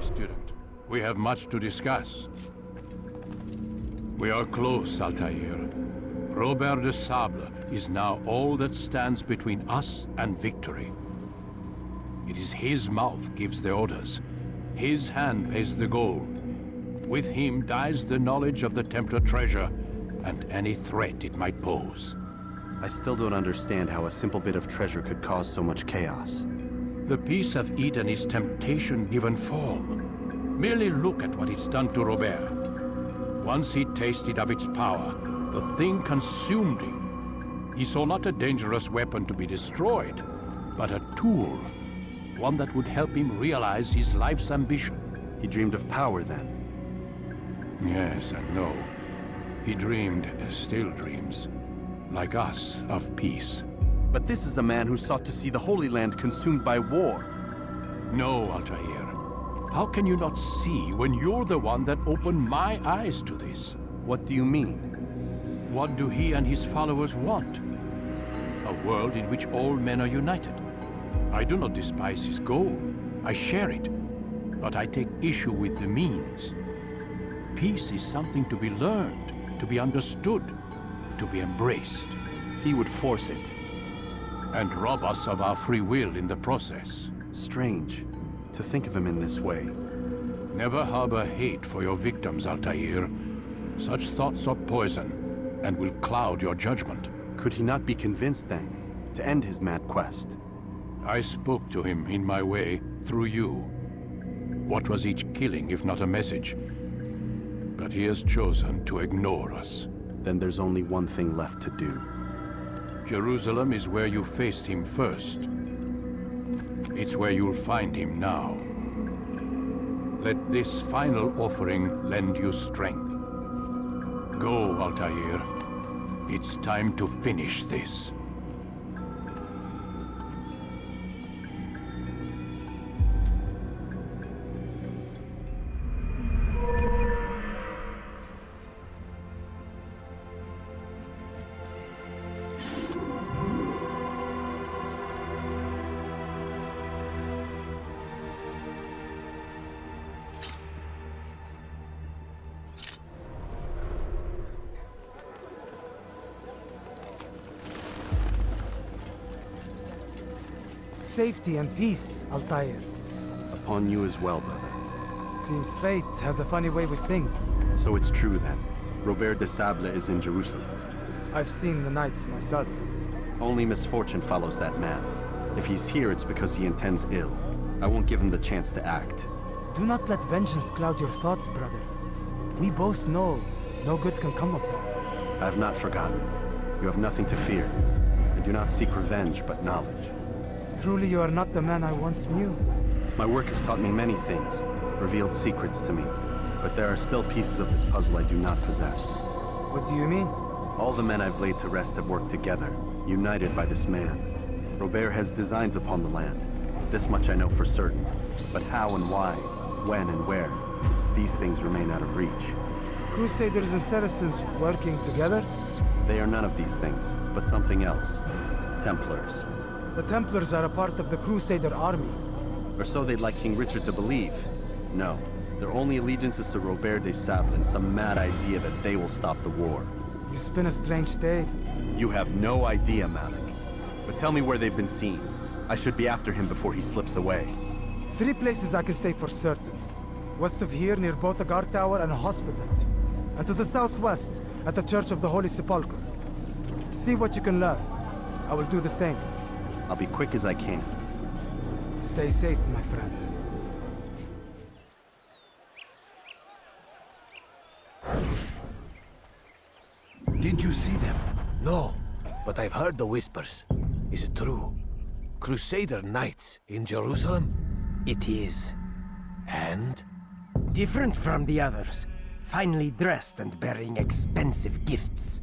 Student, we have much to discuss. We are close, Altair. Robert de Sable is now all that stands between us and victory. It is his mouth gives the orders. His hand pays the gold. With him dies the knowledge of the Templar treasure and any threat it might pose. I still don't understand how a simple bit of treasure could cause so much chaos. The Peace of Eden is temptation given form. Merely look at what it's done to Robert. Once he tasted of its power, the thing consumed him. He saw not a dangerous weapon to be destroyed, but a tool. One that would help him realize his life's ambition. He dreamed of power then? Yes and no. He dreamed, still dreams, like us, of peace. But this is a man who sought to see the Holy Land consumed by war. No, Altair. How can you not see when you're the one that opened my eyes to this? What do you mean? What do he and his followers want? A world in which all men are united. I do not despise his goal. I share it. But I take issue with the means. Peace is something to be learned, to be understood, to be embraced. He would force it. And rob us of our free will in the process. Strange, to think of him in this way. Never harbor hate for your victims, Altair. Such thoughts are poison, and will cloud your judgment. Could he not be convinced, then, to end his mad quest? I spoke to him in my way, through you. What was each killing, if not a message? But he has chosen to ignore us. Then there's only one thing left to do. Jerusalem is where you faced him first. It's where you'll find him now. Let this final offering lend you strength. Go, Altair. It's time to finish this. Safety and peace, Altair. Upon you as well, brother. Seems fate has a funny way with things. So it's true then. Robert de Sable is in Jerusalem. I've seen the Knights myself. Only misfortune follows that man. If he's here, it's because he intends ill. I won't give him the chance to act. Do not let vengeance cloud your thoughts, brother. We both know no good can come of that. I have not forgotten. You have nothing to fear. I do not seek revenge, but knowledge. Truly you are not the man I once knew. My work has taught me many things, revealed secrets to me. But there are still pieces of this puzzle I do not possess. What do you mean? All the men I've laid to rest have worked together, united by this man. Robert has designs upon the land. This much I know for certain. But how and why, when and where, these things remain out of reach. Crusaders and Saracens working together? They are none of these things, but something else. Templars. The Templars are a part of the Crusader army. Or so they'd like King Richard to believe. No. Their only allegiance is to Robert de Sable and some mad idea that they will stop the war. You spin a strange tale. You have no idea, Malik. But tell me where they've been seen. I should be after him before he slips away. 3 places I can say for certain. West of here, near both a guard tower and a hospital. And to the southwest, at the Church of the Holy Sepulchre. See what you can learn. I will do the same. I'll be quick as I can. Stay safe, my friend. Did you see them? No, but I've heard the whispers. Is it true? Crusader Knights in Jerusalem? It is. And? Different from the others. Finely dressed and bearing expensive gifts.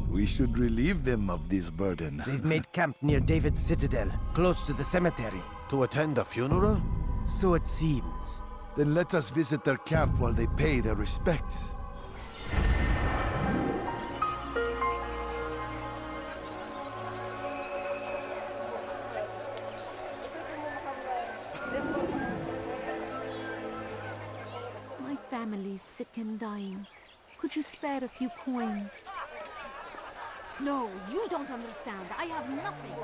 We should relieve them of this burden. They've made camp near David's citadel, close to the cemetery. To attend a funeral? So it seems. Then let us visit their camp while they pay their respects. My family's sick and dying. Could you spare a few coins? No, you don't understand. I have nothing.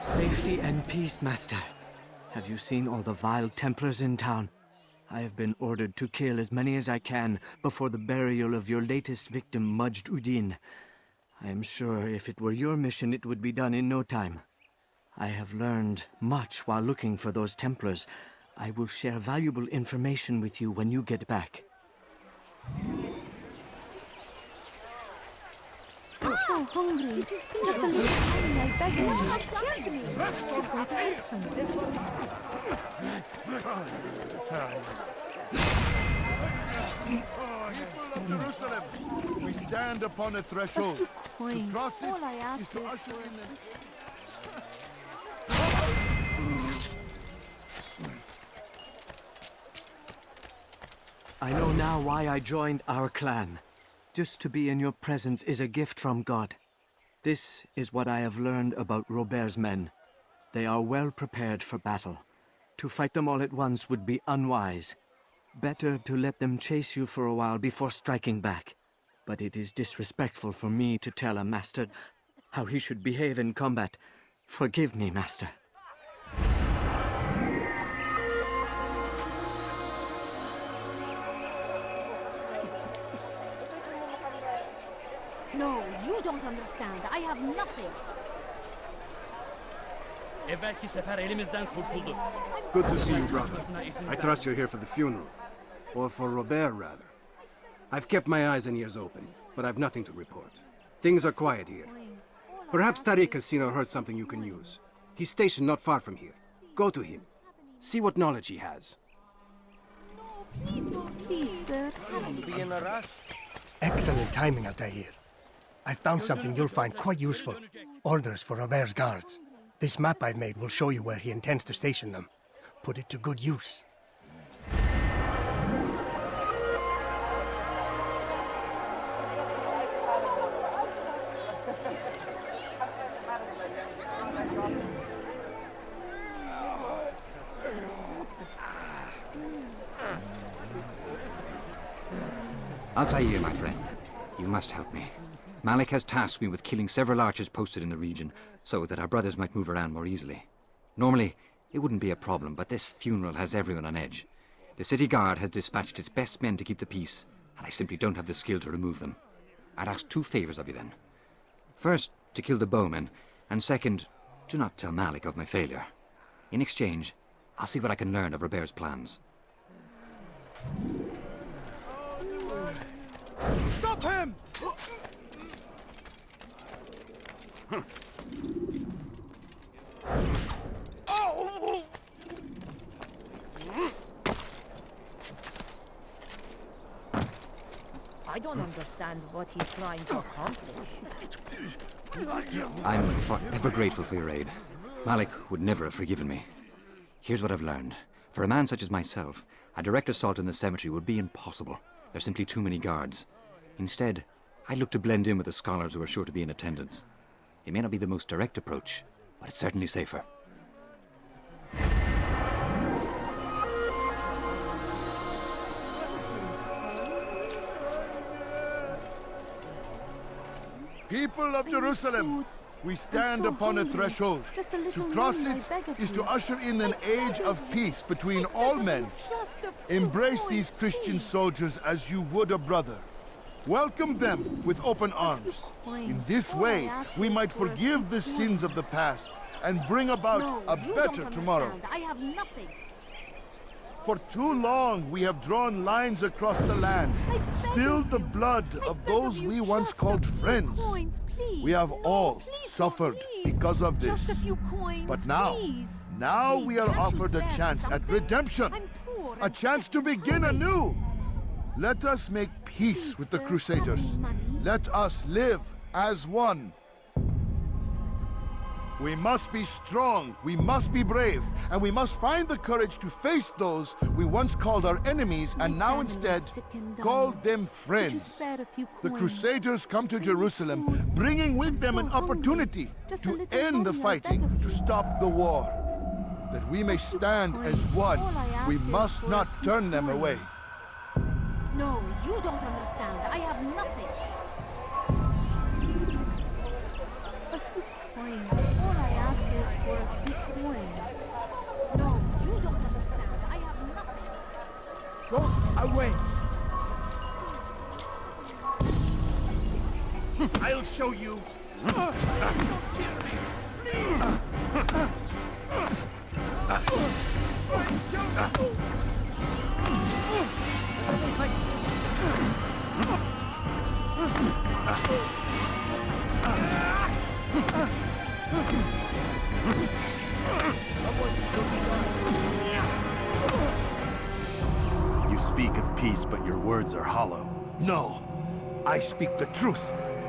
Safety and peace, Master. Have you seen all the vile Templars in town? I have been ordered to kill as many as I can before the burial of your latest victim, Majd Uddin. I am sure if it were your mission, it would be done in no time. I have learned much while looking for those Templars. I will share valuable information with you when you get back. I'm so hungry. Just a little time, I beg you. Don't scared me. Just go to help them. People of Jerusalem, we stand upon a threshold. To cross it All I ask is to usher in I know now why I joined our clan. Just to be in your presence is a gift from God. This is what I have learned about Robert's men. They are well prepared for battle. To fight them all at once would be unwise. Better to let them chase you for a while before striking back. But it is disrespectful for me to tell a master how he should behave in combat. Forgive me, Master. No, you don't understand. I have nothing. Good to see you, brother. I trust you're here for the funeral. Or for Robert, rather. I've kept my eyes and ears open, but I've nothing to report. Things are quiet here. Perhaps Tariq has seen or heard something you can use. He's stationed not far from here. Go to him. See what knowledge he has. Please, sir. Excellent timing, Altair. I found something you'll find quite useful. Orders for Robert's guards. This map I've made will show you where he intends to station them. Put it to good use. Altair, my friend, you must help me. Malik has tasked me with killing several archers posted in the region, so that our brothers might move around more easily. Normally, it wouldn't be a problem, but this funeral has everyone on edge. The city guard has dispatched its best men to keep the peace, and I simply don't have the skill to remove them. I'd ask 2 favors of you then. First, to kill the bowmen, and second, do not tell Malik of my failure. In exchange, I'll see what I can learn of Robert's plans. Stop him! I don't understand what he's trying to accomplish. I'm forever grateful for your aid. Malik would never have forgiven me. Here's what I've learned. For a man such as myself, a direct assault on the cemetery would be impossible. There's simply too many guards. Instead, I'd look to blend in with the scholars who are sure to be in attendance. It may not be the most direct approach, but it's certainly safer. People of Jerusalem, we stand upon a threshold. To cross it is to usher in an age of peace between all men. Embrace these Christian soldiers as you would a brother. Welcome them with open arms. In this way, we might forgive the sins of the past and bring about a better tomorrow. I have nothing. For too long, we have drawn lines across the land, spilled the blood of those we once called friends. We have all suffered because of this. But now we are offered a chance at redemption, a chance to begin anew. Let us make peace with the Crusaders. Let us live as one. We must be strong, we must be brave, and we must find the courage to face those we once called our enemies and now instead call them friends. The Crusaders come to Jerusalem, bringing with them an opportunity to end the fighting, to stop the war. That we may stand as one, we must not turn them away. No, you don't understand. I have nothing. All I ask is for a few coins. No, you don't understand. I have nothing. Go away! I'll show you. You speak of peace, but your words are hollow. No, I speak the truth.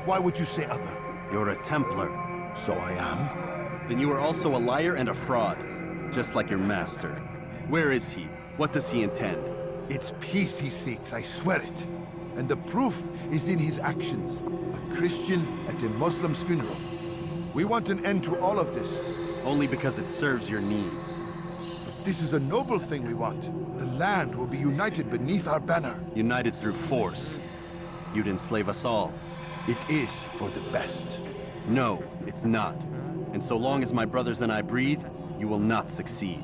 Why would you say other? You're a Templar. So I am. Then you are also a liar and a fraud, just like your master. Where is he? What does he intend? It's peace he seeks, I swear it. And the proof is in his actions. A Christian at a Muslim's funeral. We want an end to all of this. Only because it serves your needs. But this is a noble thing we want. The land will be united beneath our banner. United through force. You'd enslave us all. It is for the best. No, it's not. And so long as my brothers and I breathe, you will not succeed.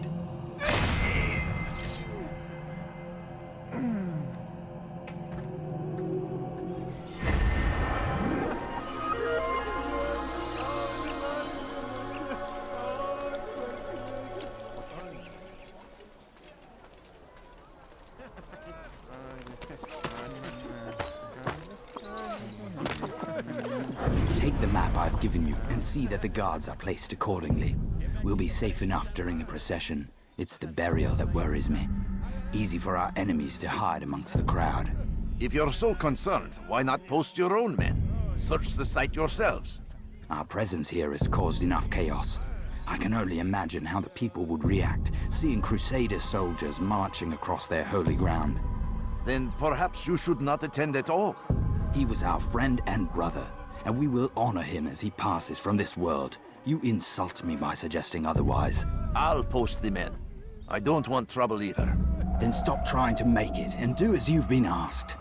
Take the map I've given you and see that the guards are placed accordingly. We'll be safe enough during the procession. It's the burial that worries me. Easy for our enemies to hide amongst the crowd. If you're so concerned, why not post your own men? Search the site yourselves. Our presence here has caused enough chaos. I can only imagine how the people would react, seeing Crusader soldiers marching across their holy ground. Then perhaps you should not attend at all. He was our friend and brother, and we will honor him as he passes from this world. You insult me by suggesting otherwise. I'll post the men. I don't want trouble either. Then stop trying to make it, and do as you've been asked.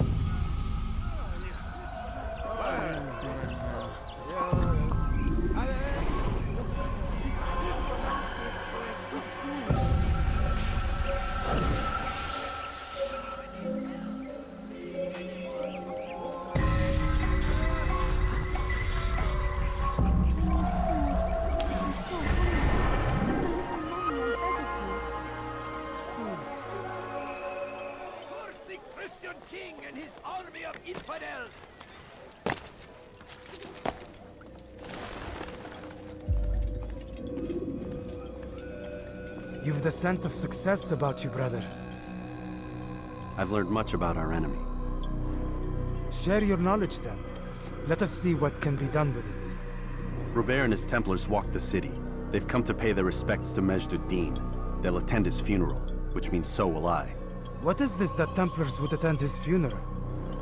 You've the scent of success about you, brother. I've learned much about our enemy. Share your knowledge then. Let us see what can be done with it. Robert and his Templars walk the city. They've come to pay their respects to Majd ad-Din. They'll attend his funeral, which means so will I. What is this that Templars would attend his funeral?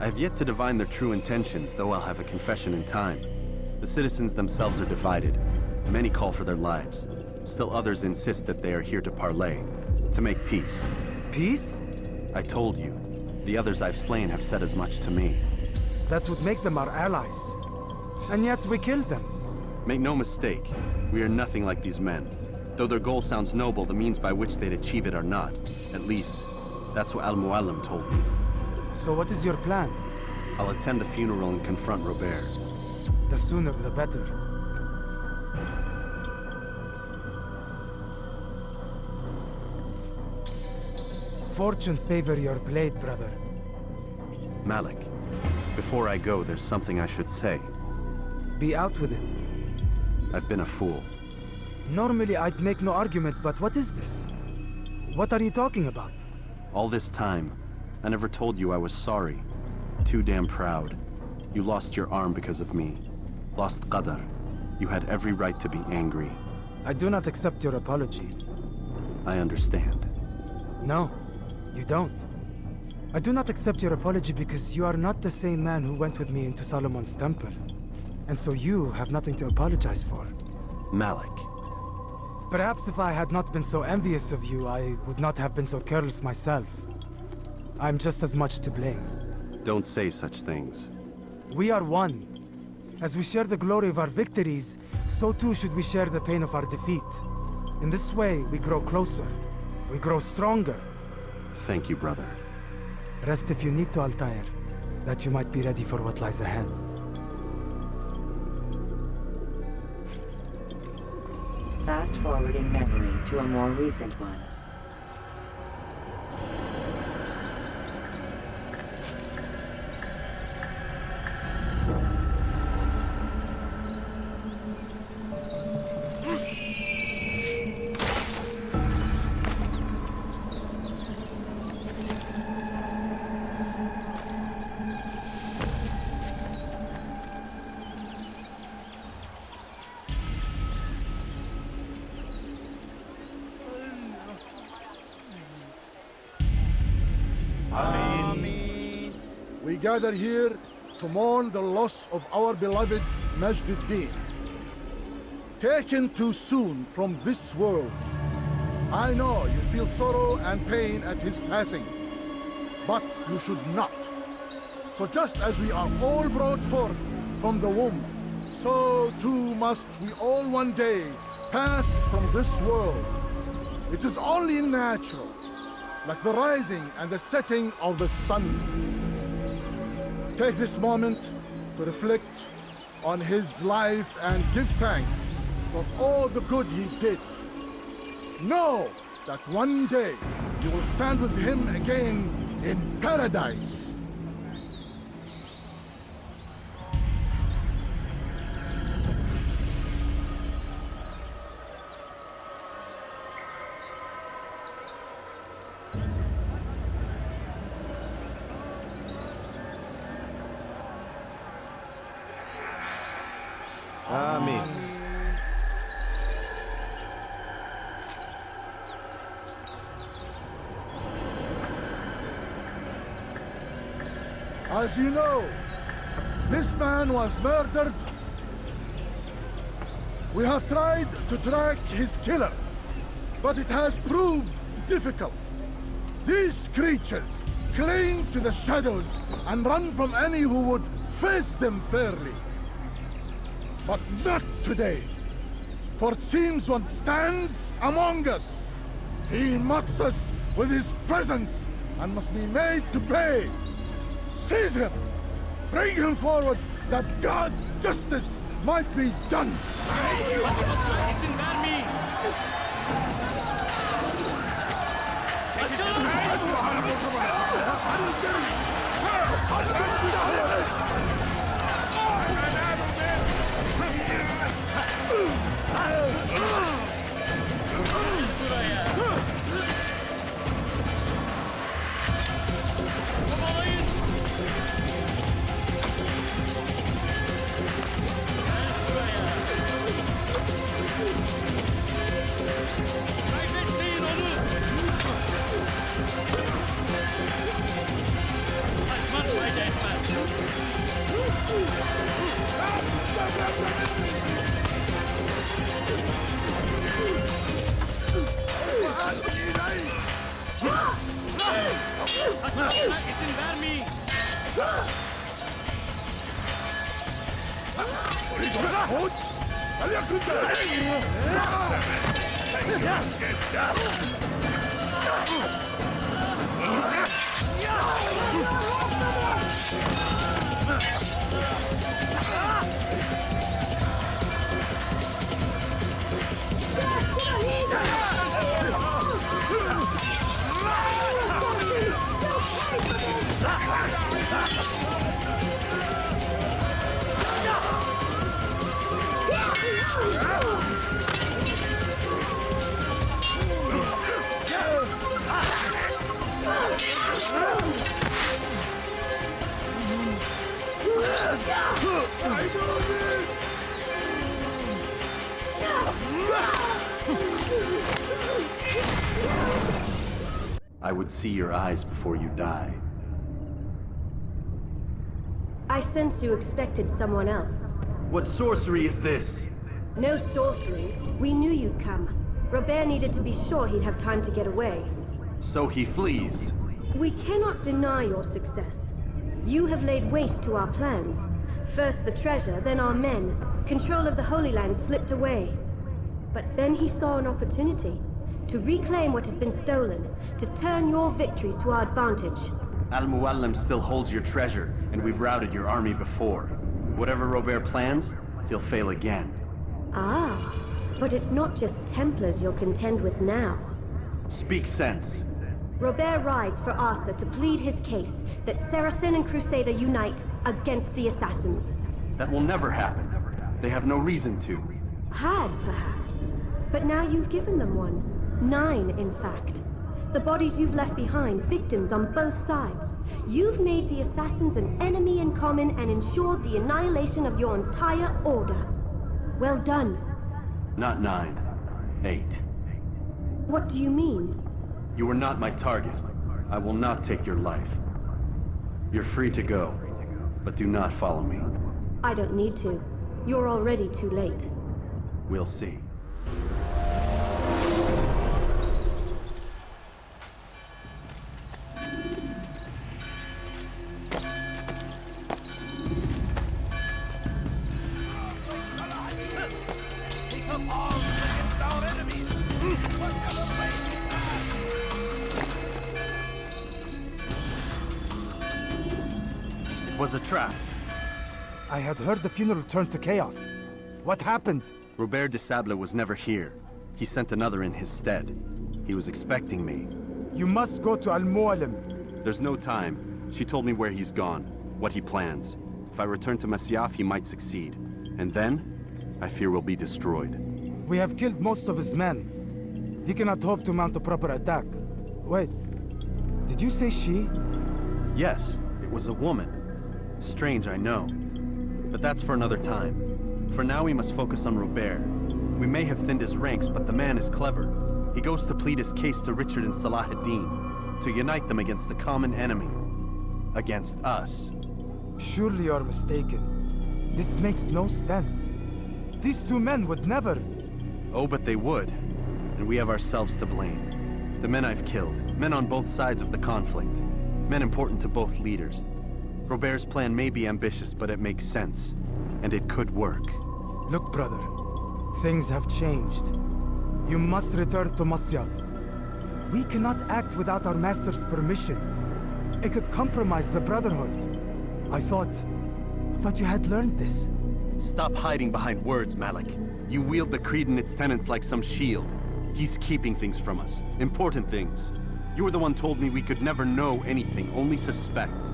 I have yet to divine their true intentions, though I'll have a confession in time. The citizens themselves are divided. Many call for their lives. Still others insist that they are here to parley, to make peace. Peace? I told you. The others I've slain have said as much to me. That would make them our allies. And yet we killed them. Make no mistake, we are nothing like these men. Though their goal sounds noble, the means by which they'd achieve it are not. At least, that's what Al-Mualim told me. So what is your plan? I'll attend the funeral and confront Robert. The sooner the better. Fortune favor your blade, brother. Malik, before I go, there's something I should say. Be out with it. I've been a fool. Normally I'd make no argument, but what is this? What are you talking about? All this time, I never told you I was sorry. Too damn proud. You lost your arm because of me. Lost Qadar. You had every right to be angry. I do not accept your apology. I understand. No, you don't. I do not accept your apology because you are not the same man who went with me into Solomon's temple. And so you have nothing to apologize for. Malik. Perhaps if I had not been so envious of you, I would not have been so careless myself. I'm just as much to blame. Don't say such things. We are one. As we share the glory of our victories, so too should we share the pain of our defeat. In this way, we grow closer. We grow stronger. Thank you, brother. Rest if you need to, Altair, that you might be ready for what lies ahead. Fast-forwarding memory to a more recent one. We gather here to mourn the loss of our beloved Majd ad-Din. Taken too soon from this world. I know you feel sorrow and pain at his passing, but you should not. For just as we are all brought forth from the womb, so too must we all one day pass from this world. It is only natural, like the rising and the setting of the sun. Take this moment to reflect on his life and give thanks for all the good he did. Know that one day you will stand with him again in paradise. Amen. As you know, this man was murdered. We have tried to track his killer, but it has proved difficult. These creatures cling to the shadows and run from any who would face them fairly. But not today, for it seems one stands among us. He mocks us with his presence and must be made to pay. Seize him! Bring him forward that God's justice might be done! I would see your eyes before you die. I sense you expected someone else. What sorcery is this? No sorcery. We knew you'd come. Robert needed to be sure he'd have time to get away. So he flees. We cannot deny your success. You have laid waste to our plans. First the treasure, then our men. Control of the Holy Land slipped away. But then he saw an opportunity to reclaim what has been stolen, to turn your victories to our advantage. Al-Muallim still holds your treasure, and we've routed your army before. Whatever Robert plans, he'll fail again. Ah, but it's not just Templars you'll contend with now. Speak sense. Robert rides for Asa to plead his case that Saracen and Crusader unite against the Assassins. That will never happen. They have no reason to. Had, perhaps. But now you've given them one. 9, in fact. The bodies you've left behind, victims on both sides. You've made the Assassins an enemy in common and ensured the annihilation of your entire order. Well done. Not 9. 8. What do you mean? You were not my target. I will not take your life. You're free to go, but do not follow me. I don't need to. You're already too late. We'll see. It was a trap. I had heard the funeral turned to chaos. What happened? Robert de Sable was never here. He sent another in his stead. He was expecting me. You must go to Al-Muallim. There's no time. She told me where he's gone, what he plans. If I return to Masyaf, he might succeed. And then, I fear we'll be destroyed. We have killed most of his men. He cannot hope to mount a proper attack. Wait, did you say she? Yes, it was a woman. Strange, I know. But that's for another time. For now, we must focus on Robert. We may have thinned his ranks, but the man is clever. He goes to plead his case to Richard and Salah ad-Din, to unite them against the common enemy. Against us. Surely you're mistaken. This makes no sense. These two men would never... Oh, but they would. And we have ourselves to blame. The men I've killed, men on both sides of the conflict. Men important to both leaders. Robert's plan may be ambitious, but it makes sense. And it could work. Look, brother. Things have changed. You must return to Masyaf. We cannot act without our master's permission. It could compromise the Brotherhood. I thought you had learned this. Stop hiding behind words, Malik. You wield the creed and its tenets like some shield. He's keeping things from us. Important things. You were the one told me we could never know anything, only suspect.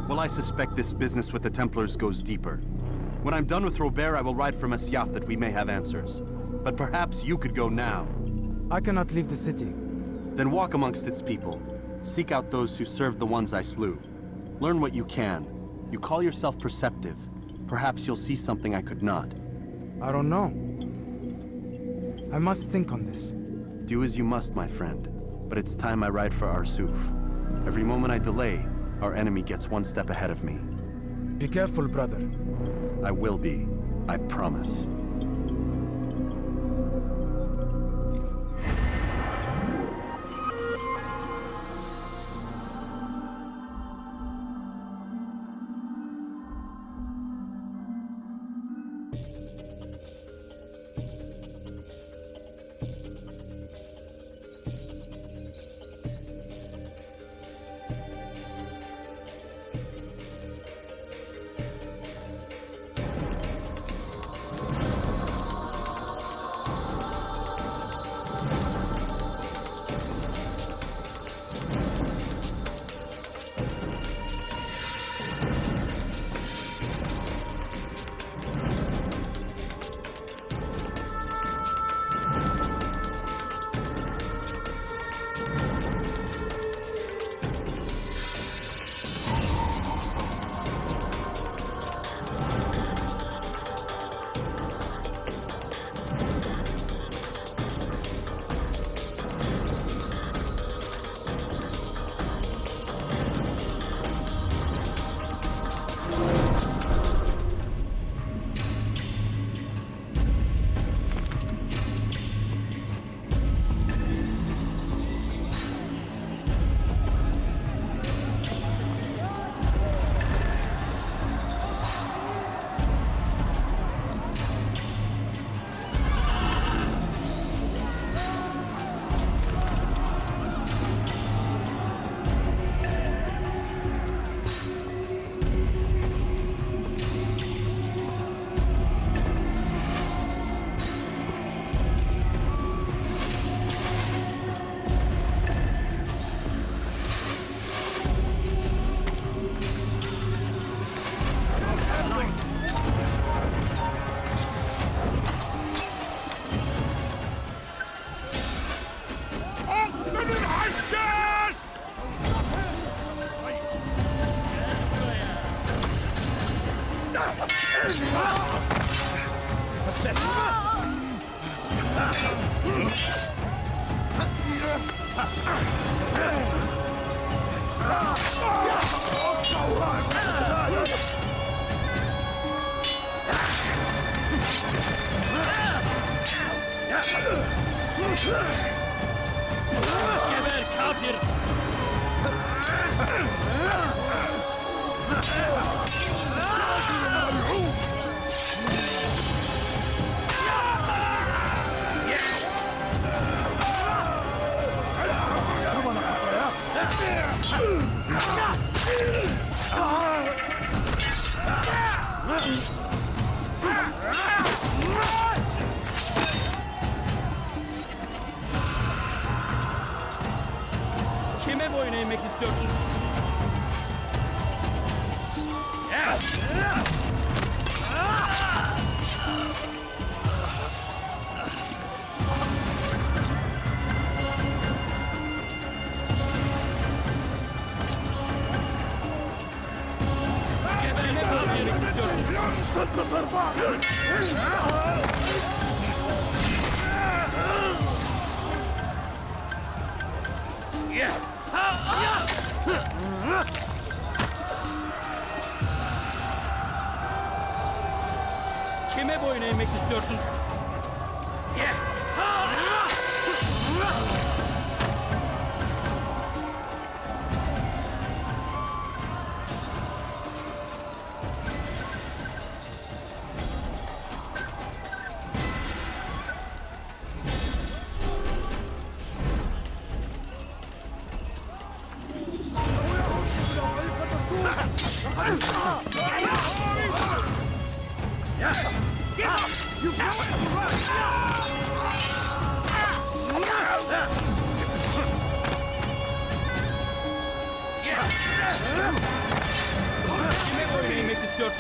Well, I suspect this business with the Templars goes deeper. When I'm done with Robert, I will ride for Masyaf that we may have answers. But perhaps you could go now. I cannot leave the city. Then walk amongst its people. Seek out those who served the ones I slew. Learn what you can. You call yourself perceptive. Perhaps you'll see something I could not. I don't know. I must think on this. Do as you must, my friend. But it's time I ride for Arsuf. Every moment I delay, our enemy gets one step ahead of me. Be careful, brother. I will be. I promise. Geber kafir! Kime boyun eğmek istiyorsun? Kime boyun eğmek istiyorsun? Kime boyun eğmek istiyorsun?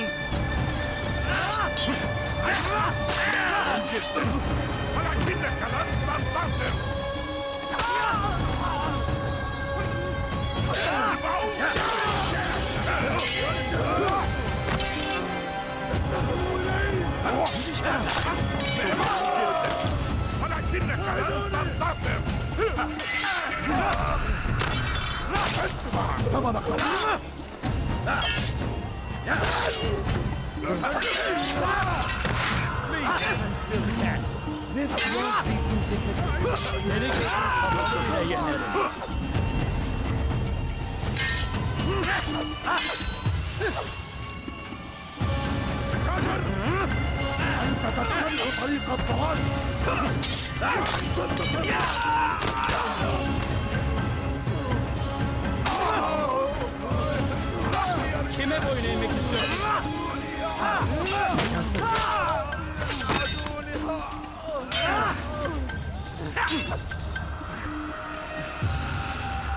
Kime boyun eğmek istiyorsun?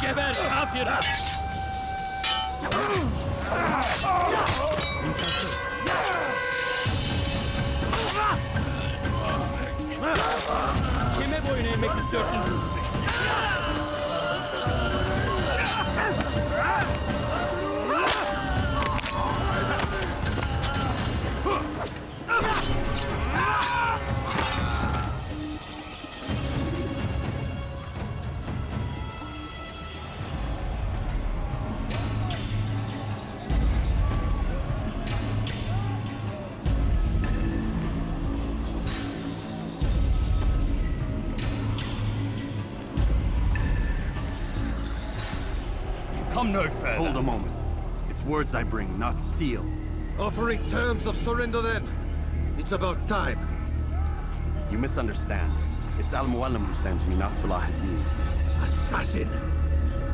Geber kafir! Kime boyun eğmek istiyorsun? Come no further. Hold a moment. It's words I bring, not steel. Offering terms of surrender then? It's about time. You misunderstand. It's Al-Mualim who sends me, not Salah ad-Din. Assassin!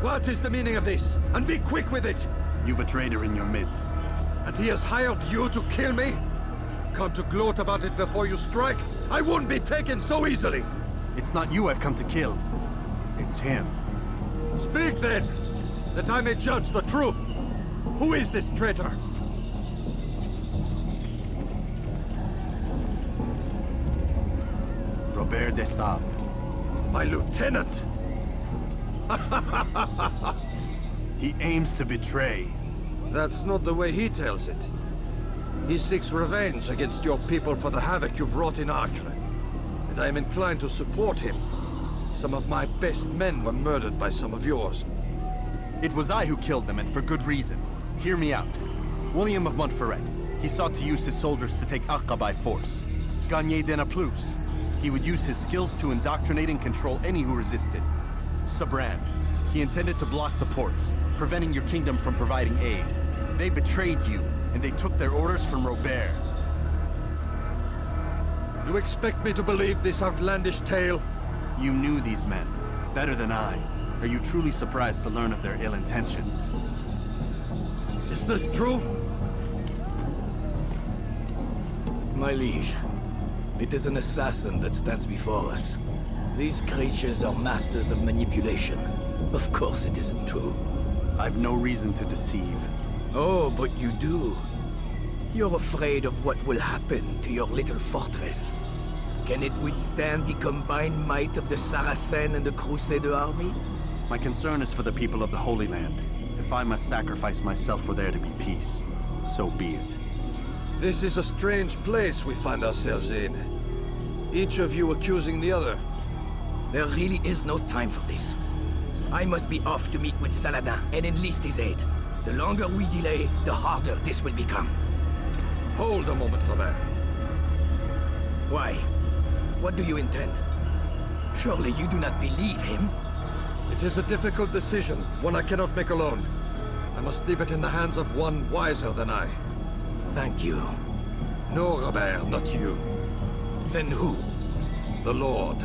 What is the meaning of this? And be quick with it! You've a traitor in your midst. And he has hired you to kill me? Come to gloat about it before you strike? I won't be taken so easily! It's not you I've come to kill. It's him. Speak then, that I may judge the truth. Who is this traitor? Robert de Sable. My lieutenant! He aims to betray. That's not the way he tells it. He seeks revenge against your people for the havoc you've wrought in Acre. And I am inclined to support him. Some of my best men were murdered by some of yours. It was I who killed them, and for good reason. Hear me out. William of Montferrat. He sought to use his soldiers to take Acre by force. Gagné de Naplouse. He would use his skills to indoctrinate and control any who resisted. Sabran. He intended to block the ports, preventing your kingdom from providing aid. They betrayed you, and they took their orders from Robert. You expect me to believe this outlandish tale? You knew these men, better than I. Are you truly surprised to learn of their ill intentions? Is this true? My liege, it is an assassin that stands before us. These creatures are masters of manipulation. Of course it isn't true. I've no reason to deceive. Oh, but you do. You're afraid of what will happen to your little fortress. Can it withstand the combined might of the Saracen and the Crusader army? My concern is for the people of the Holy Land. If I must sacrifice myself for there to be peace, so be it. This is a strange place we find ourselves in. Each of you accusing the other. There really is no time for this. I must be off to meet with Saladin and enlist his aid. The longer we delay, the harder this will become. Hold a moment, Robert. Why? What do you intend? Surely you do not believe him? It is a difficult decision, one I cannot make alone. I must leave it in the hands of one wiser than I. Thank you. No, Robert, not you. Then who? The Lord.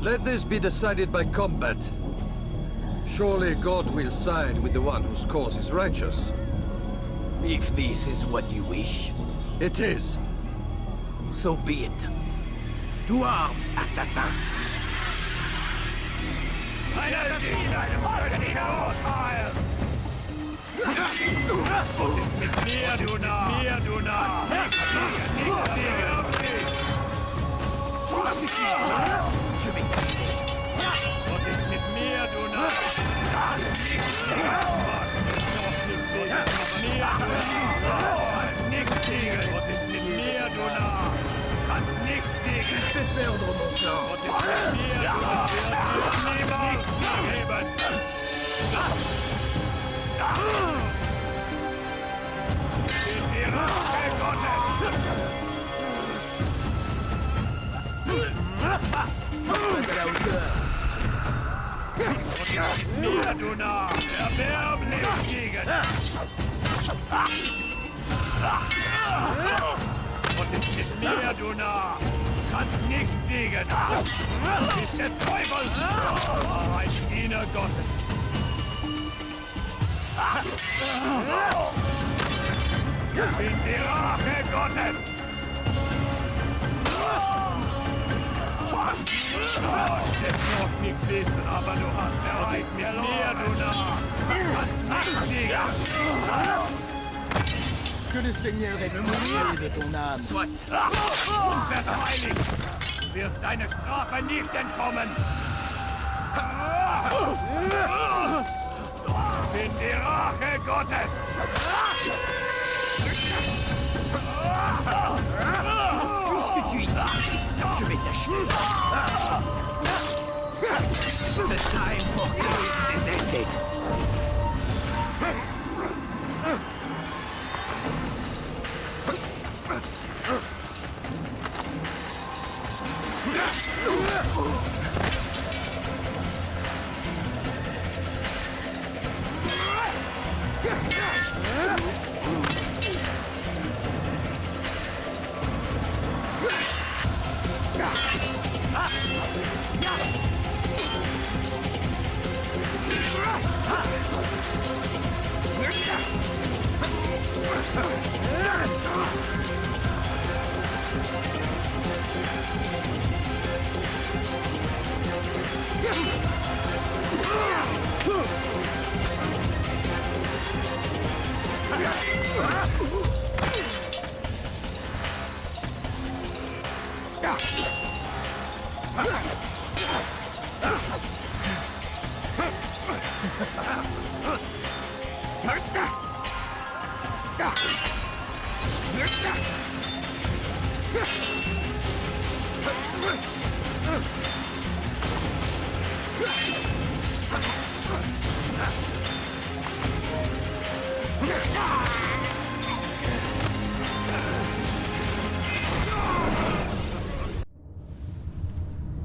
Let this be decided by combat. Surely God will side with the one whose cause is righteous. If this is what you wish. It is. So be it. To arms, assassins! Que le Seigneur ait pitié de ton âme. Soit. Unverteidigt! Wirst deine Strafe nicht entkommen! Bin die Rache Gottes! Puisque tu y vas, je vais t'achever. The time for killing is ended.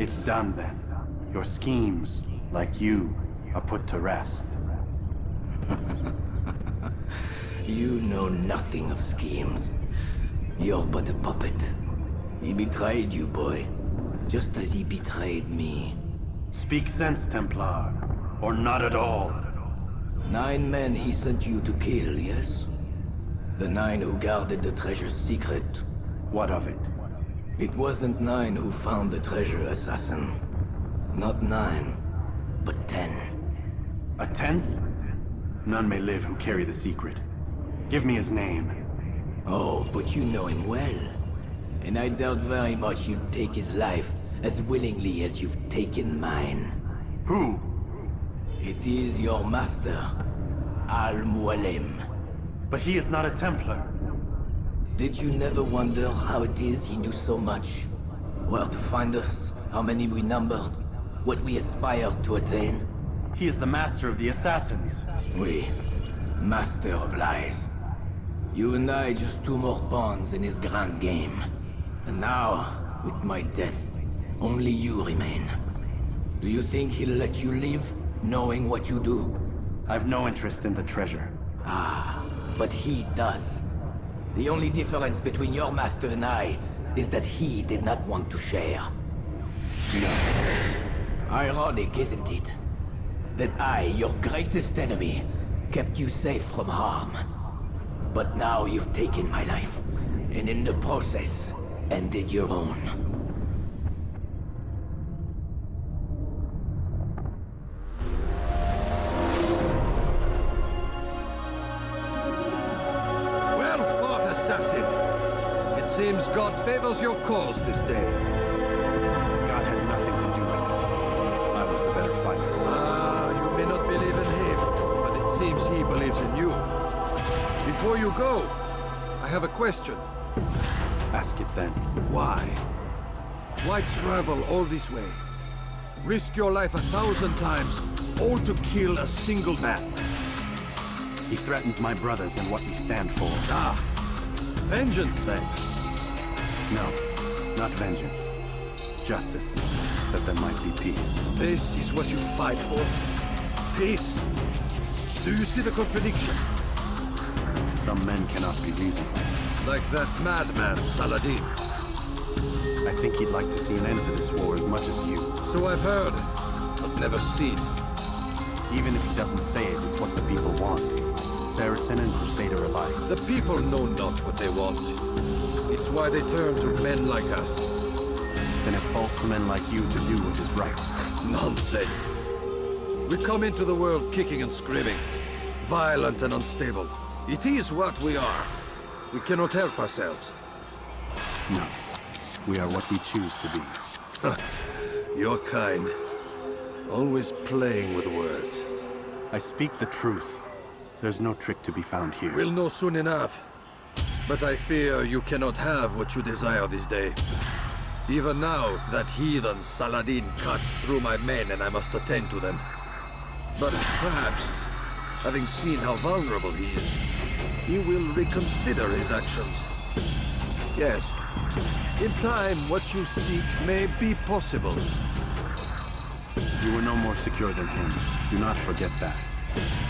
It's done then. Your schemes, like you, are put to rest. You know nothing of schemes. You're but a puppet. He betrayed you, boy. Just as he betrayed me. Speak sense, Templar. Or not at all. 9 men he sent you to kill, yes? The 9 who guarded the treasure's secret. What of it? It wasn't 9 who found the treasure, assassin. Not 9, but 10. A 10th? None may live who carry the secret. Give me his name. Oh, but you know him well. And I doubt very much you'd take his life as willingly as you've taken mine. Who? It is your master, Al-Mualim. But he is not a Templar. Did you never wonder how it is he knew so much? Where to find us, how many we numbered, what we aspired to attain? He is the master of the assassins. Oui, master of lies. You and I just 2 more pawns in his grand game. And now, with my death, only you remain. Do you think he'll let you live, knowing what you do? I've no interest in the treasure. Ah, but he does. The only difference between your master and I is that he did not want to share. No. Ironic, isn't it? That I, your greatest enemy, kept you safe from harm. But now you've taken my life, and in the process, ended your own. Well fought, assassin. It seems God favors your cause this day. God had nothing to do with it. I was the better fighter. Ah, you may not believe in him, but it seems he believes in you. Before you go, I have a question. Ask it then. Why? Why travel all this way? Risk your life 1,000 times, all to kill a single man? He threatened my brothers and what we stand for. Ah, vengeance then? No, not vengeance. Justice, that there might be peace. This is what you fight for? Peace? Do you see the contradiction? Some men cannot be reasoned with. Like that madman, Saladin. I think he'd like to see an end to this war as much as you. So I've heard, but never seen. Even if he doesn't say it, it's what the people want. Saracen and Crusader alike. The people know not what they want. It's why they turn to men like us. Then it falls to men like you to do what is right. Nonsense. We come into the world kicking and screaming, violent and unstable. It is what we are. We cannot help ourselves. No. We are what we choose to be. Your kind. Always playing with words. I speak the truth. There's no trick to be found here. We'll know soon enough. But I fear you cannot have what you desire this day. Even now, that heathen Saladin cuts through my men and I must attend to them. But perhaps, having seen how vulnerable he is, he will reconsider his actions. Yes, in time, what you seek may be possible. You were no more secure than him. Do not forget that.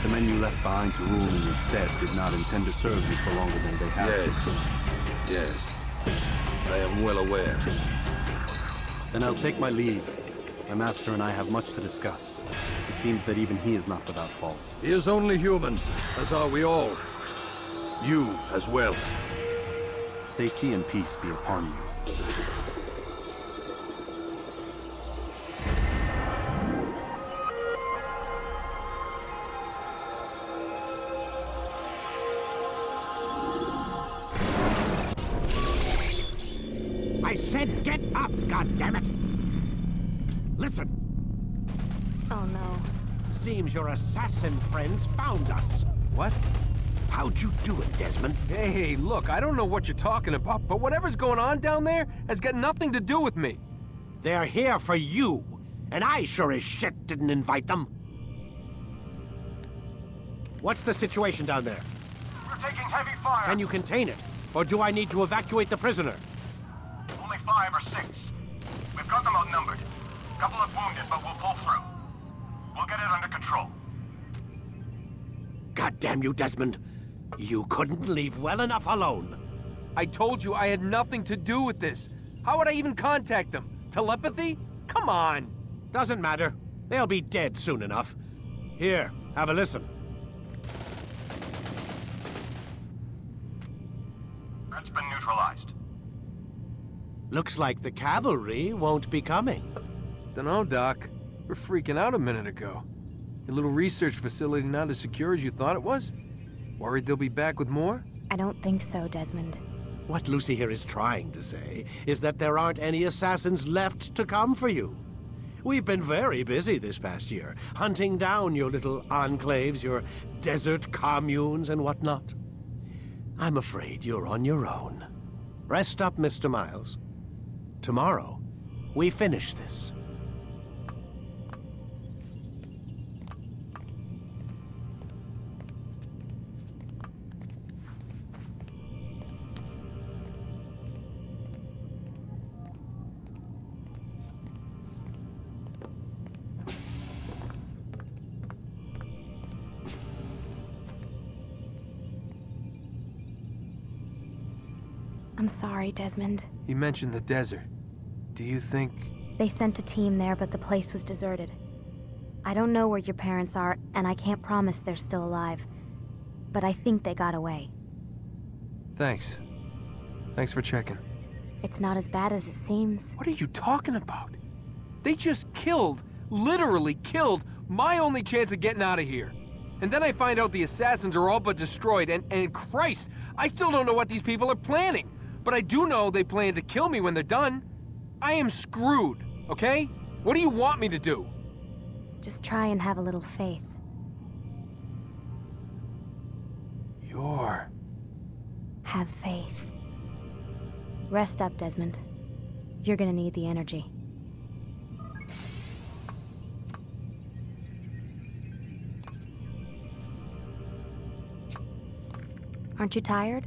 The men you left behind to rule in your stead did not intend to serve you for longer than they have to. Yes. I am well aware. Then I'll take my leave. My master and I have much to discuss. It seems that even he is not without fault. He is only human, as are we all. You as well. Safety and peace be upon you. I said get up, goddammit! Listen. Oh no. Seems your assassin friends found us. What? How'd you do it, Desmond? Hey, look, I don't know what you're talking about, but whatever's going on down there has got nothing to do with me. They're here for you, and I sure as shit didn't invite them. What's the situation down there? We're taking heavy fire. Can you contain it? Or do I need to evacuate the prisoner? Only 5 or 6. We've got them outnumbered. Couple of wounded, but we'll pull through. We'll get it under control. God damn you, Desmond. You couldn't leave well enough alone. I told you I had nothing to do with this. How would I even contact them? Telepathy? Come on. Doesn't matter. They'll be dead soon enough. Here, have a listen. Threat's been neutralized. Looks like the cavalry won't be coming. Dunno, Doc. We're freaking out a minute ago. Your little research facility not as secure as you thought it was? Worried they'll be back with more? I don't think so, Desmond. What Lucy here is trying to say is that there aren't any assassins left to come for you. We've been very busy this past year, hunting down your little enclaves, your desert communes and whatnot. I'm afraid you're on your own. Rest up, Mr. Miles. Tomorrow, we finish this. I'm sorry, Desmond. You mentioned the desert. Do you think... They sent a team there, but the place was deserted. I don't know where your parents are, and I can't promise they're still alive. But I think they got away. Thanks. Thanks for checking. It's not as bad as it seems. What are you talking about? They just killed, literally killed, my only chance of getting out of here. And then I find out the assassins are all but destroyed, and Christ, I still don't know what these people are planning. But I do know they plan to kill me when they're done. I am screwed, okay? What do you want me to do? Just try and have a little faith. Have faith. Rest up, Desmond. You're gonna need the energy. Aren't you tired?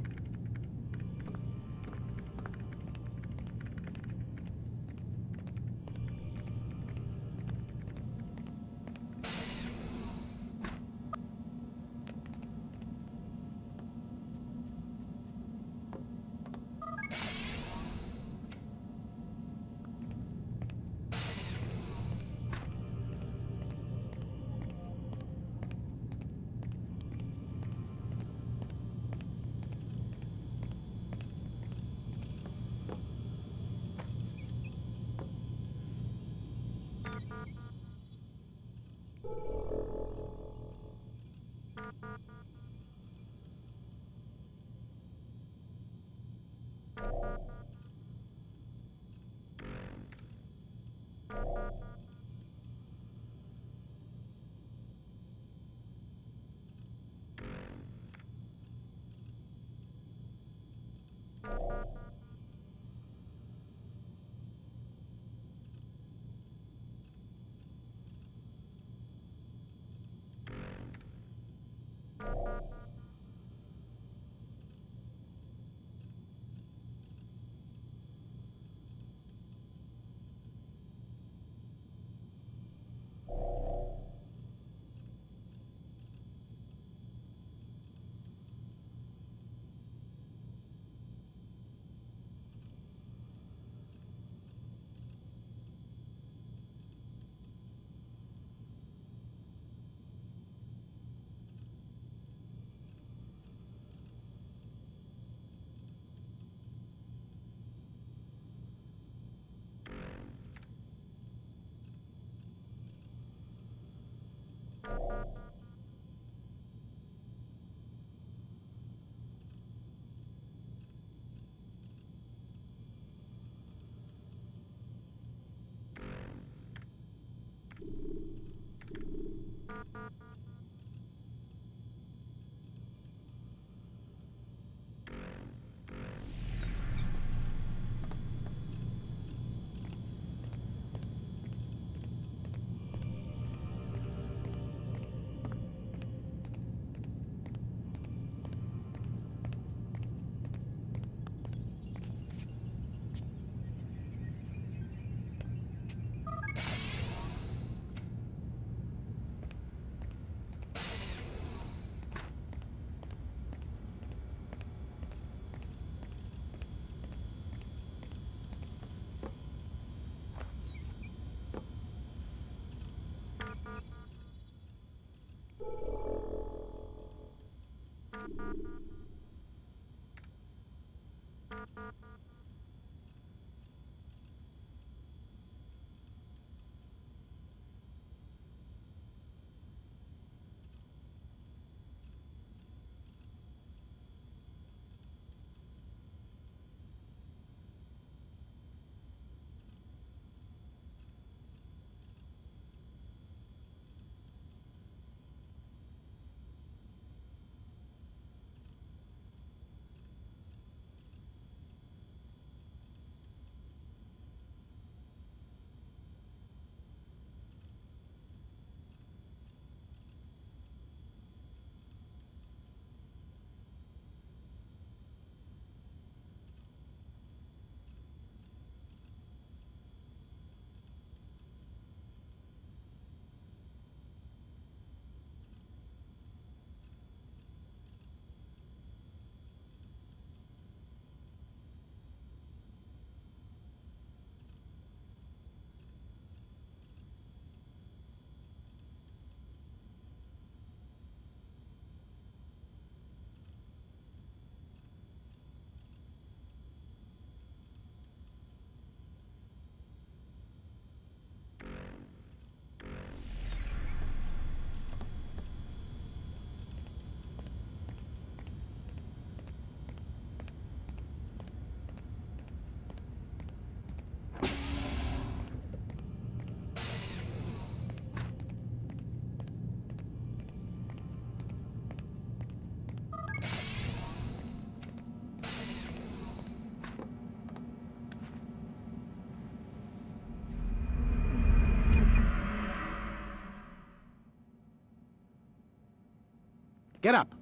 Get up.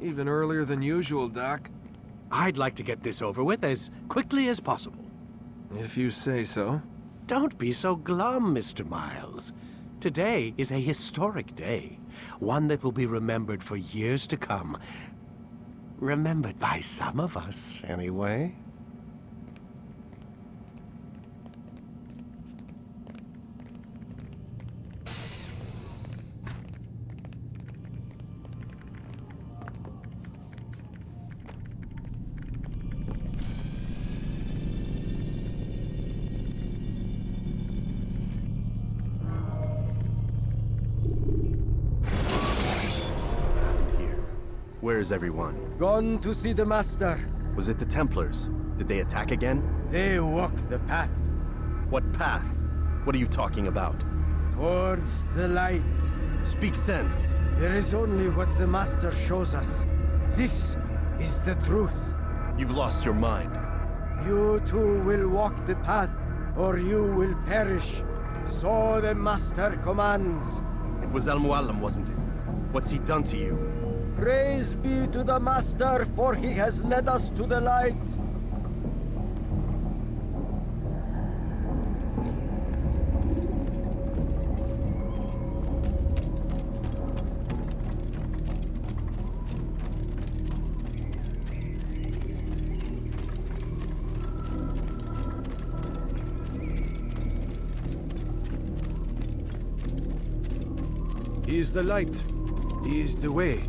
Even earlier than usual, Doc. I'd like to get this over with as quickly as possible. If you say so. Don't be so glum, Mr. Miles. Today is a historic day. One that will be remembered for years to come. Remembered by some of us, anyway. Where is everyone? Gone to see the Master. Was it the Templars? Did they attack again? They walk the path. What path? What are you talking about? Towards the light. Speak sense. There is only what the Master shows us. This is the truth. You've lost your mind. You too will walk the path, or you will perish. So the Master commands. It was Al-Mualim, wasn't it? What's he done to you? Praise be to the Master, for he has led us to the light. He is the light. He is the way.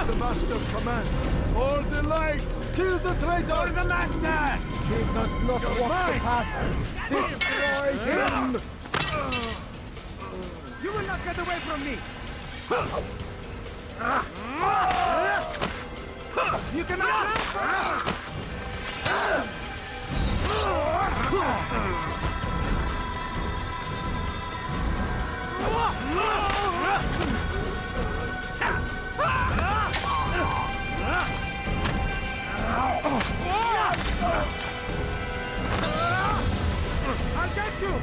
The Master's command. Hold the light! Kill the traitor! The Master! He does not walk the path. Destroy him! You will not get away from me! You cannot run forever! I'll get you!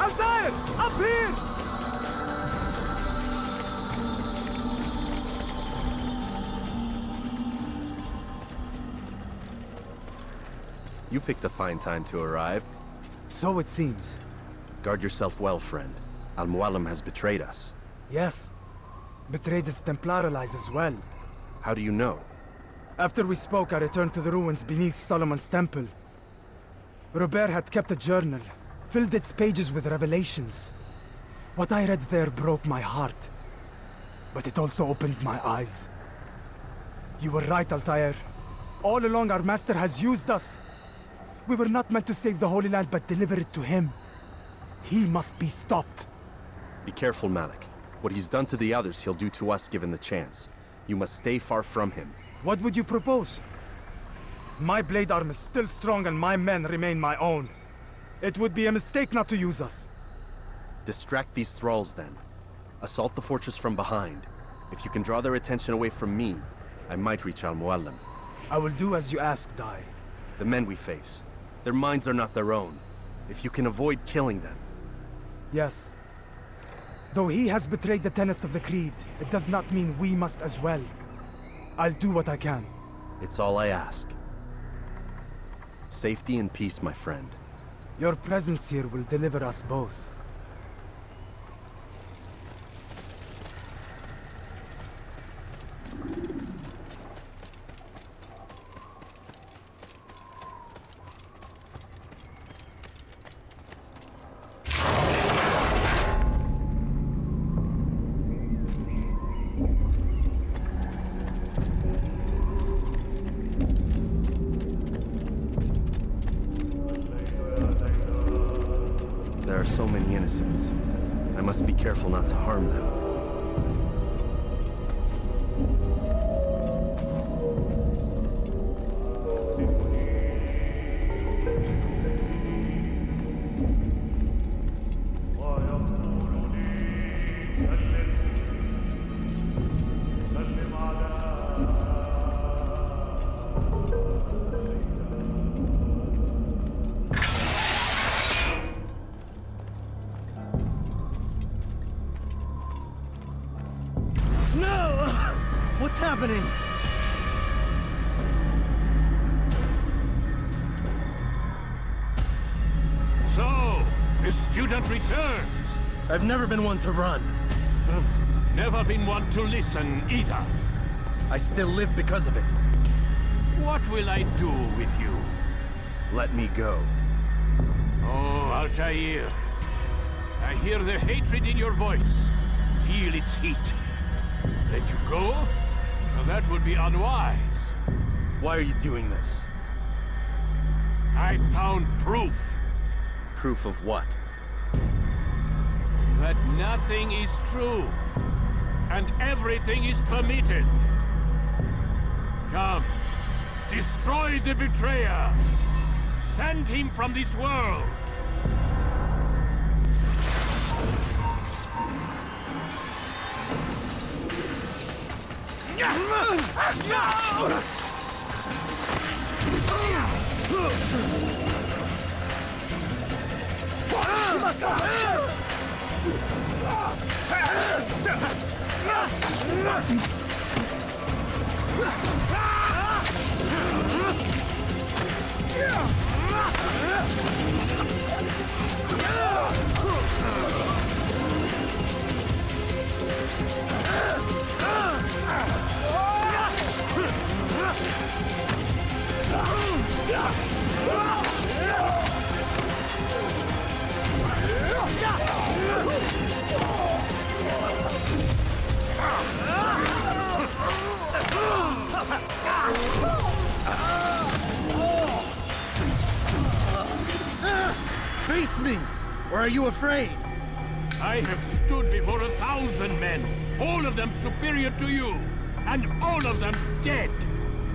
Altair! Up here! You picked a fine time to arrive. So it seems. Guard yourself well, friend. Al-Mualim has betrayed us. Yes. Betrayed his Templar allies as well. How do you know? After we spoke, I returned to the ruins beneath Solomon's temple. Robert had kept a journal, filled its pages with revelations. What I read there broke my heart, but it also opened my eyes. You were right, Altair. All along our master has used us. We were not meant to save the Holy Land, but deliver it to him. He must be stopped. Be careful, Malik. What he's done to the others, he'll do to us given the chance. You must stay far from him. What would you propose? My blade arm is still strong and my men remain my own. It would be a mistake not to use us. Distract these thralls, then. Assault the fortress from behind. If you can draw their attention away from me, I might reach Al-Muallim. I will do as you ask, Dai. The men we face, their minds are not their own. If you can avoid killing them. Yes. Though he has betrayed the tenets of the Creed, it does not mean we must as well. I'll do what I can. It's all I ask. Safety and peace, my friend. Your presence here will deliver us both. There are so many innocents. I must be careful not to harm them. What's happening? So, the student returns. I've never been one to run. Never been one to listen either. I still live because of it. What will I do with you? Let me go. Oh, Altair. I hear the hatred in your voice. Feel its heat. Let you go? Well, that would be unwise. Why are you doing this? I found proof. Proof of what? That nothing is true. And everything is permitted. Come. Destroy the betrayer. Send him from this world. Face me! Or are you afraid? I have stood before 1,000 men, all of them superior to you, and all of them dead,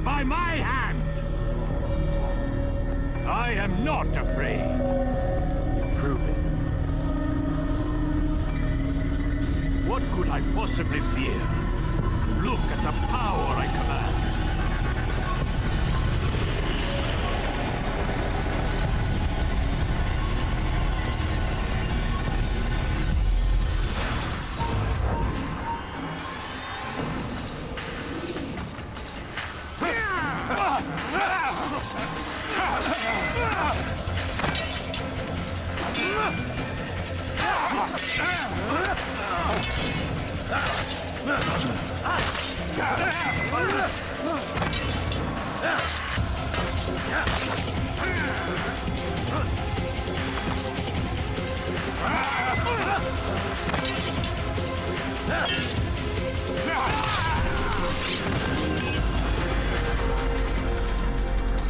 by my hand. I am not afraid. Prove it. What could I possibly fear? Look at the power I command.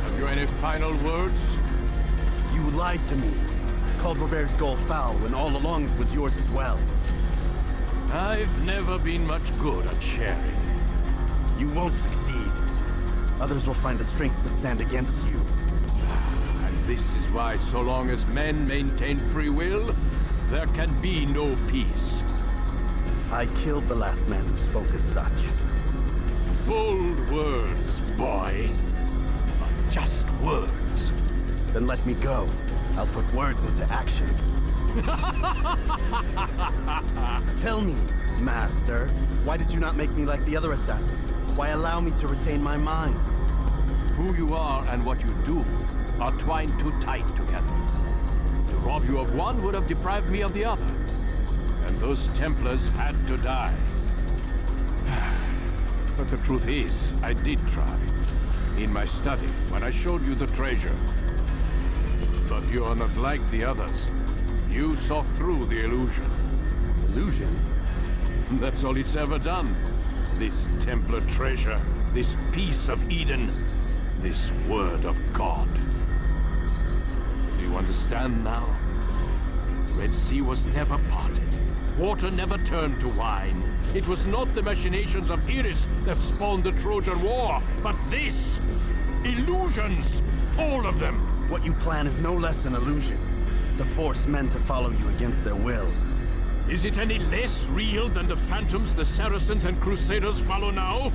Have you any final words? You lied to me. Called Robert's goal foul when all along it was yours as well. I've never been much good at sharing. You won't succeed. Others will find the strength to stand against you. And this is why, so long as men maintain free will, there can be no peace. I killed the last man who spoke as such. Bold words, boy. But just words. Then let me go. I'll put words into action. Tell me, Master, why did you not make me like the other assassins? Why allow me to retain my mind? Who you are and what you do are twined too tight together. To rob you of one would have deprived me of the other. And those Templars had to die. But the truth is, I did try. In my study, when I showed you the treasure. But you are not like the others. You saw through the illusion. Illusion? That's all it's ever done. This Templar treasure, this piece of Eden, this word of God. Do you understand now? Red Sea was never parted. Water never turned to wine. It was not the machinations of Iris that spawned the Trojan War, but this! Illusions! All of them! What you plan is no less an illusion. To force men to follow you against their will. Is it any less real than the phantoms the Saracens and Crusaders follow now?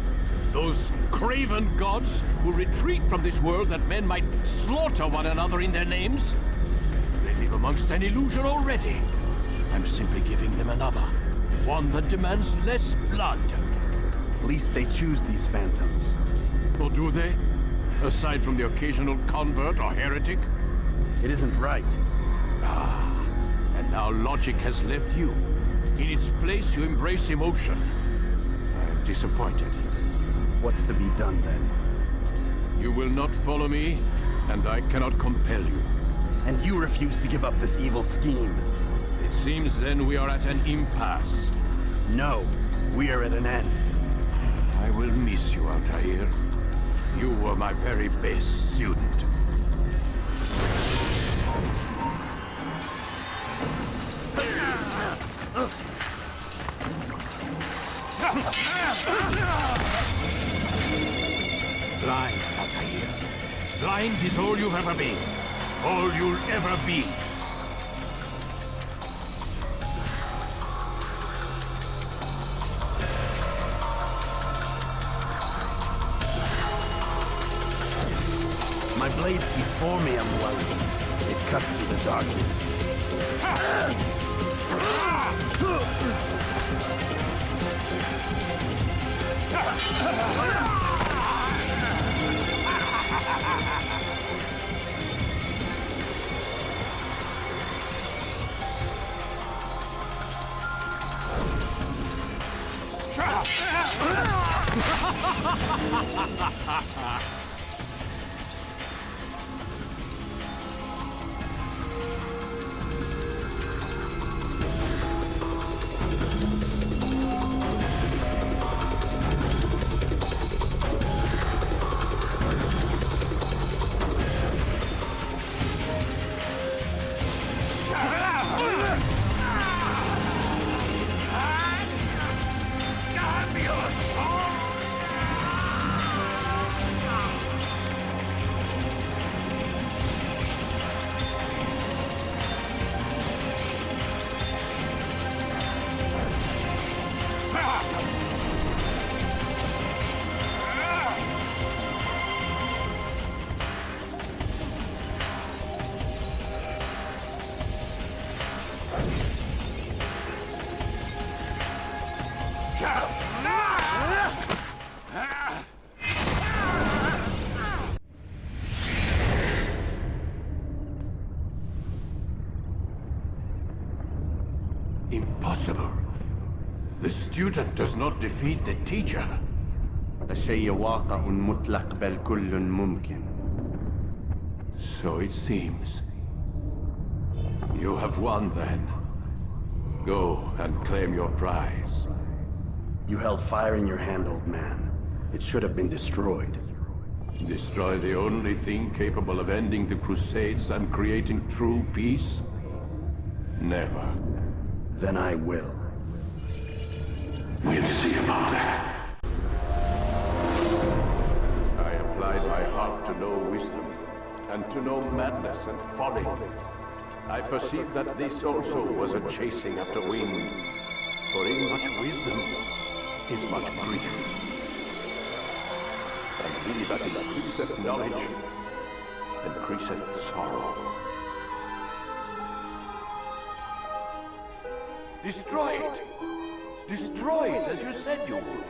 Those craven gods who retreat from this world that men might slaughter one another in their names? They live amongst an illusion already. I'm simply giving them another. One that demands less blood. At least they choose these phantoms. Or do they? Aside from the occasional convert or heretic? It isn't right. Ah, and now logic has left you. In its place, you embrace emotion. I am disappointed. What's to be done, then? You will not follow me, and I cannot compel you. And you refuse to give up this evil scheme. It seems then we are at an impasse. No, we are at an end. I will miss you, Altair. You were my very best student. Blind, Altair. Blind is all you've ever been. All you'll ever be. My blade sees for me, I'm blind. It cuts through the darkness. Impossible. The student does not defeat the teacher. الشيء واقع مطلق بل كل ممكن. So it seems. You have won then. Go and claim your prize. You held fire in your hand, old man. It should have been destroyed. Destroy the only thing capable of ending the Crusades and creating true peace? Never. Then I will. We'll see about that. I applied my heart to know wisdom, and to know madness and folly. I perceived that this also was a chasing after wind, for in much wisdom is much grief. And he that increaseth knowledge, increaseth sorrow. Destroy it! Destroy it, as you said you would.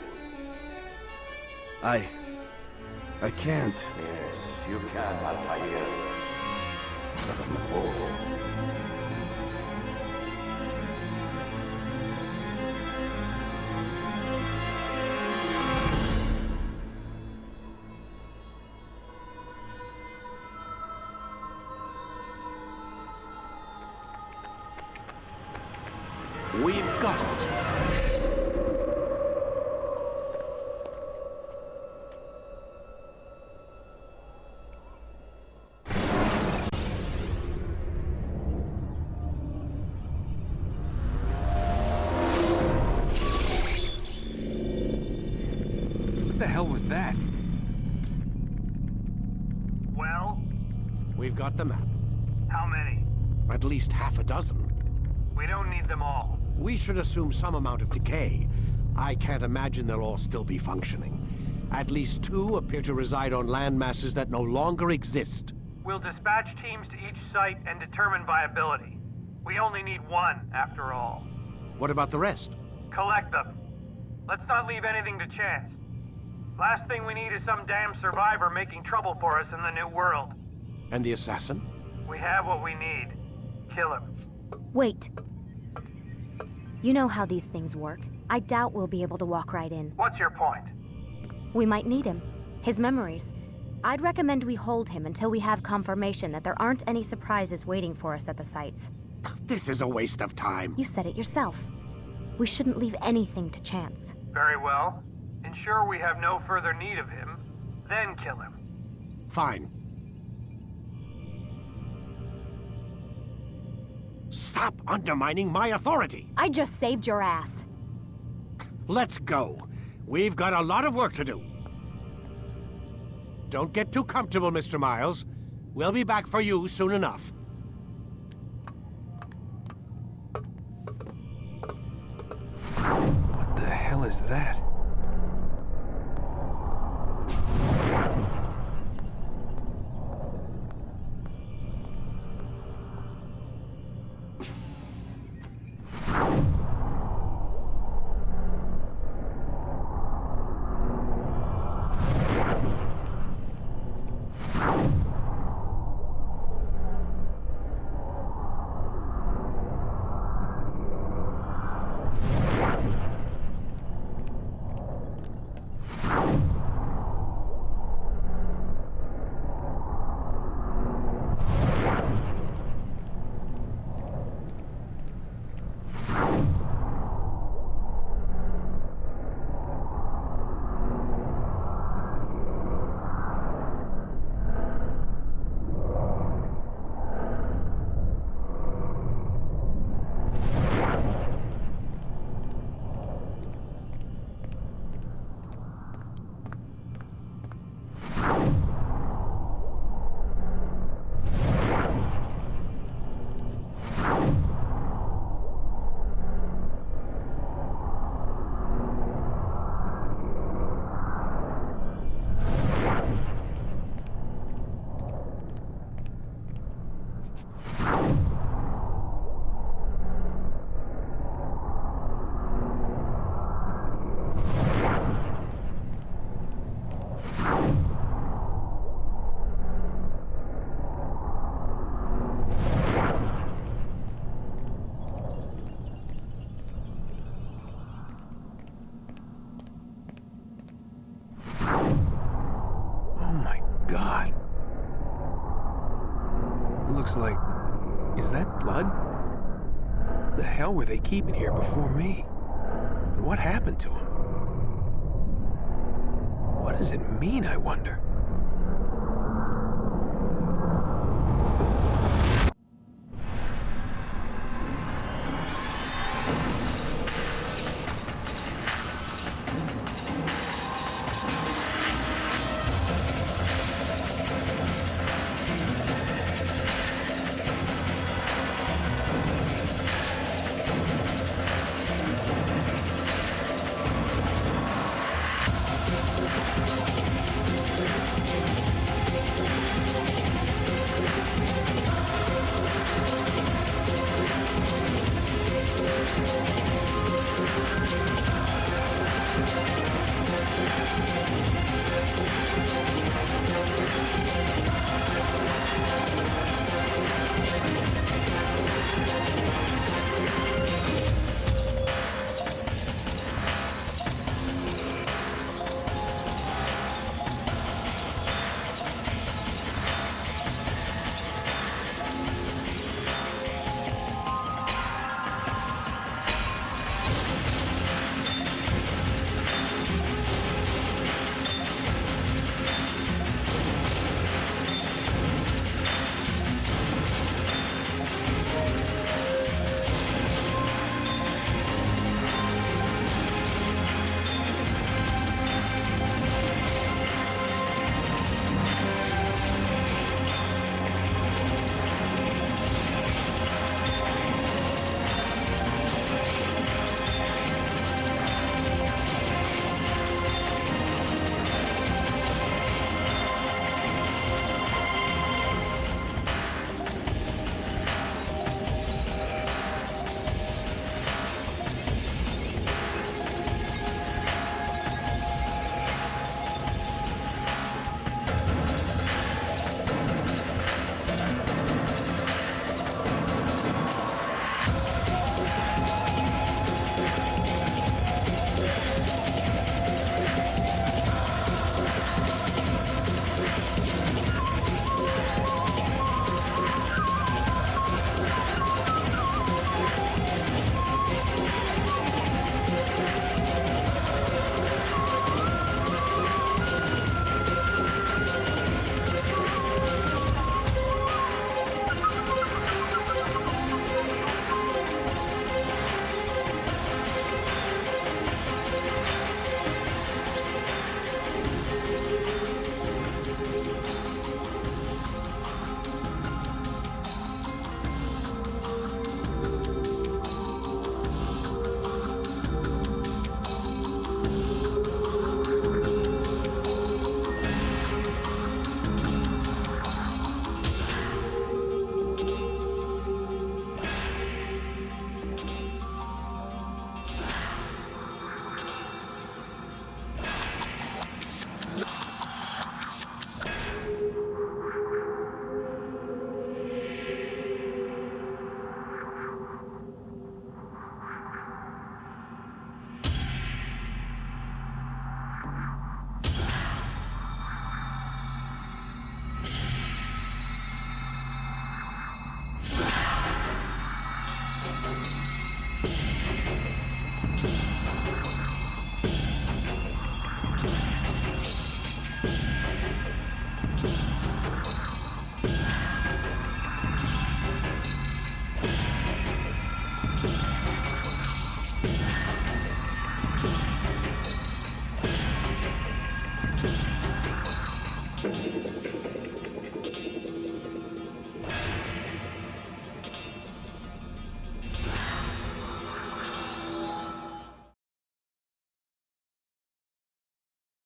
I can't. Yes, you can, Altair. But you won't. We've got it. What the hell was that? Well? We've got the map. How many? At least half a dozen. We don't need them all. We should assume some amount of decay. I can't imagine they'll all still be functioning. At least 2 appear to reside on land masses that no longer exist. We'll dispatch teams to each site and determine viability. We only need 1, after all. What about the rest? Collect them. Let's not leave anything to chance. Last thing we need is some damn survivor making trouble for us in the New World. And the assassin? We have what we need. Kill him. Wait. You know how these things work. I doubt we'll be able to walk right in. What's your point? We might need him. His memories. I'd recommend we hold him until we have confirmation that there aren't any surprises waiting for us at the sites. This is a waste of time. You said it yourself. We shouldn't leave anything to chance. Very well. Ensure we have no further need of him, then kill him. Fine. Stop undermining my authority! I just saved your ass. Let's go. We've got a lot of work to do. Don't get too comfortable, Mr. Miles. We'll be back for you soon enough. What the hell is that? God. Looks like... is that blood? the hell were they keeping here before me? And what happened to him? What does it mean, I wonder?